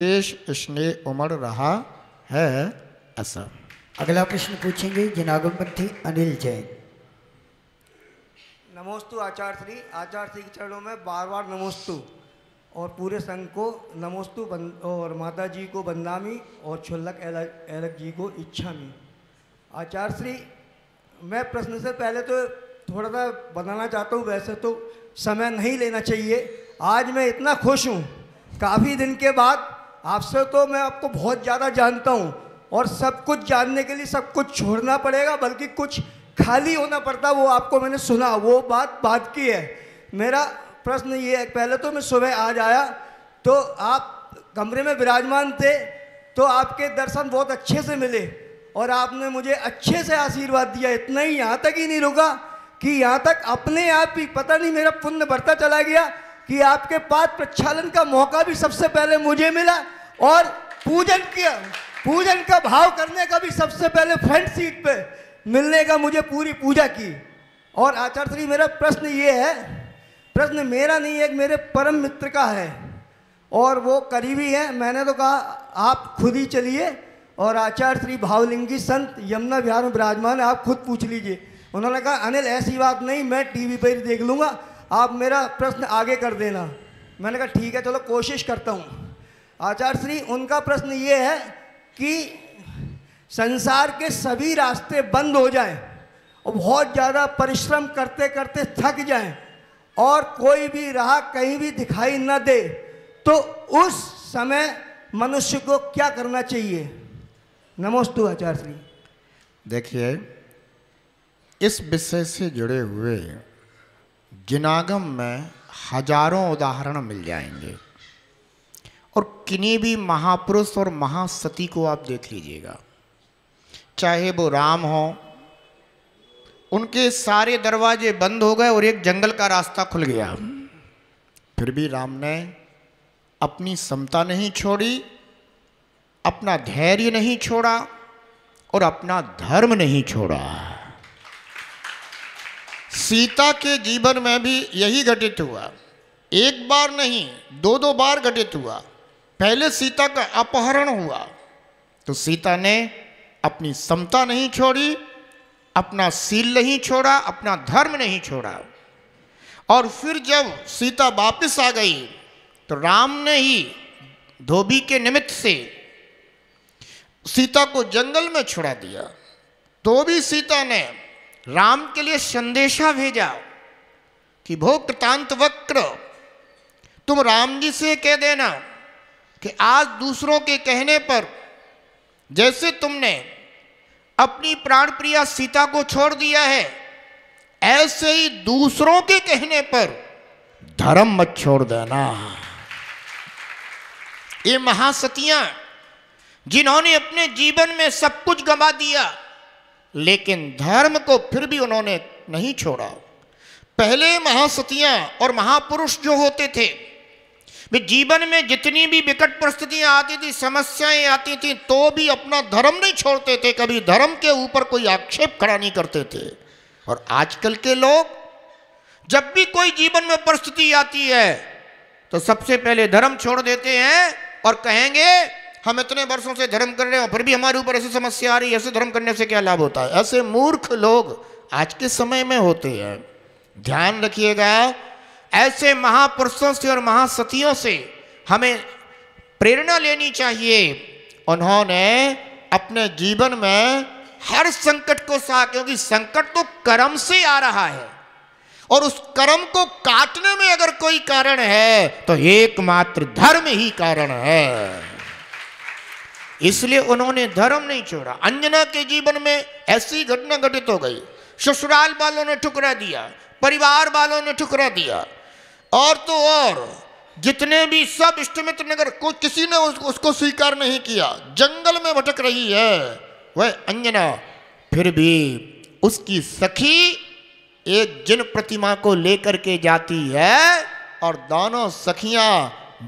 देश स्नेह उमड़ रहा है ऐसा। अगला प्रश्न पूछेंगे जनागमपंथी अनिल जैन। नमोस्तु आचार्य श्री के चरणों में बार बार नमोस्तु और पूरे संघ को नमोस्तु और माता जी को बंदामी और छुल्लक एलक जी को इच्छामी। आचार्य श्री, मैं प्रश्न से पहले तो थोड़ा सा बताना चाहता हूँ, वैसे तो समय नहीं लेना चाहिए। आज मैं इतना खुश हूँ, काफ़ी दिन के बाद आपसे तो मैं आपको बहुत ज़्यादा जानता हूँ और सब कुछ जानने के लिए सब कुछ छोड़ना पड़ेगा, बल्कि कुछ खाली होना पड़ता, वो आपको मैंने सुना, वो बात की है। मेरा प्रश्न ये है, पहले तो मैं सुबह आज आया तो आप कमरे में विराजमान थे, तो आपके दर्शन बहुत अच्छे से मिले और आपने मुझे अच्छे से आशीर्वाद दिया। इतना ही, यहाँ तक ही नहीं रुका कि यहाँ तक अपने आप ही पता नहीं मेरा पुण्य बढ़ता चला गया कि आपके पाद प्रक्षालन का मौका भी सबसे पहले मुझे मिला और पूजन का भाव करने का भी सबसे पहले फ्रंट सीट पे मिलने का मुझे पूरी पूजा की। और आचार्य श्री, मेरा प्रश्न ये है, प्रश्न मेरा नहीं, एक मेरे परम मित्र का है और वो करीबी है। मैंने तो कहा आप खुद ही चलिए और आचार्य श्री भावलिंगी संत यमुना विहार में विराजमान है, आप खुद पूछ लीजिए। उन्होंने कहा अनिल ऐसी बात नहीं, मैं टीवी पर ही देख लूँगा, आप मेरा प्रश्न आगे कर देना। मैंने कहा ठीक है, चलो कोशिश करता हूँ। आचार्य श्री, उनका प्रश्न ये है कि संसार के सभी रास्ते बंद हो जाएं और बहुत ज़्यादा परिश्रम करते करते थक जाएं और कोई भी राह कहीं भी दिखाई न दे, तो उस समय मनुष्य को क्या करना चाहिए? नमोस्तु आचार्य श्री। देखिए, इस विषय से जुड़े हुए जिनागम में हजारों उदाहरण मिल जाएंगे और किन्हीं भी महापुरुष और महासती को आप देख लीजिएगा, चाहे वो राम हो, उनके सारे दरवाजे बंद हो गए और एक जंगल का रास्ता खुल गया, फिर भी राम ने अपनी समता नहीं छोड़ी, अपना धैर्य नहीं छोड़ा और अपना धर्म नहीं छोड़ा। सीता के जीवन में भी यही घटित हुआ, एक बार नहीं दो बार घटित हुआ। पहले सीता का अपहरण हुआ तो सीता ने अपनी समता नहीं छोड़ी, अपना शील नहीं छोड़ा, अपना धर्म नहीं छोड़ा। और फिर जब सीता वापस आ गई तो राम ने ही धोबी के निमित्त से सीता को जंगल में छुड़ा दिया। तो भी सीता ने राम के लिए संदेशा भेजा कि भो कृतांत वक्र, तुम राम जी से कह देना कि आज दूसरों के कहने पर, जैसे तुमने अपनी प्राण प्रिया सीता को छोड़ दिया है, ऐसे ही दूसरों के कहने पर धर्म मत छोड़ देना। ये महासतियां जिन्होंने अपने जीवन में सब कुछ गंवा दिया, लेकिन धर्म को फिर भी उन्होंने नहीं छोड़ा। पहले महासतियां और महापुरुष जो होते थे, वे जीवन में जितनी भी विकट परिस्थितियां आती थी, समस्याएं आती थी, तो भी अपना धर्म नहीं छोड़ते थे, कभी धर्म के ऊपर कोई आक्षेप खड़ा नहीं करते थे। और आजकल के लोग जब भी कोई जीवन में परिस्थिति आती है तो सबसे पहले धर्म छोड़ देते हैं और कहेंगे हम इतने वर्षों से धर्म कर रहे हैं फिर भी हमारे ऊपर ऐसी समस्या आ रही है, ऐसे धर्म करने से क्या लाभ होता है। ऐसे मूर्ख लोग आज के समय में होते हैं। ध्यान रखिएगा, ऐसे महापुरुषों से और महासतियों से हमें प्रेरणा लेनी चाहिए। उन्होंने अपने जीवन में हर संकट को सहा, क्योंकि संकट तो कर्म से आ रहा है और उस कर्म को काटने में अगर कोई कारण है तो एकमात्र धर्म ही कारण है। इसलिए उन्होंने धर्म नहीं छोड़ा। अंजना के जीवन में ऐसी घटना घटित हो गई, ससुराल वालों ने ठुकरा दिया, परिवार वालों ने ठुकरा दिया, और तो और जितने भी सब इष्ट मित्र नगर को किसी ने उसको स्वीकार नहीं किया। जंगल में भटक रही है वह अंजना, फिर भी उसकी सखी एक जिन प्रतिमा को लेकर के जाती है और दोनों सखियां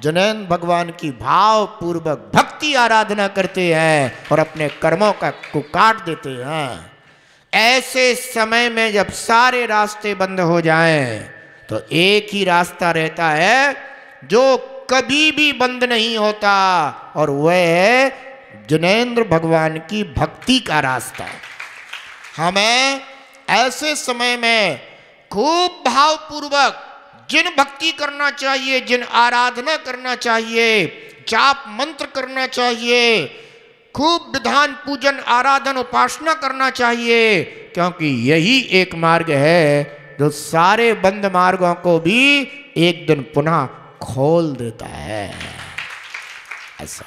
जनैन भगवान की भाव पूर्वक भक्ति आराधना करते हैं और अपने कर्मों को काट देते हैं। ऐसे समय में जब सारे रास्ते बंद हो जाएं तो एक ही रास्ता रहता है जो कभी भी बंद नहीं होता, और वह है जिनेंद्र भगवान की भक्ति का रास्ता। हमें ऐसे समय में खूब भावपूर्वक जिन भक्ति करना चाहिए, जिन आराधना करना चाहिए, जाप मंत्र करना चाहिए, खूब विधान पूजन आराधन उपासना करना चाहिए, क्योंकि यही एक मार्ग है जो सारे बंद मार्गों को भी एक दिन पुनः खोल देता है। ऐसा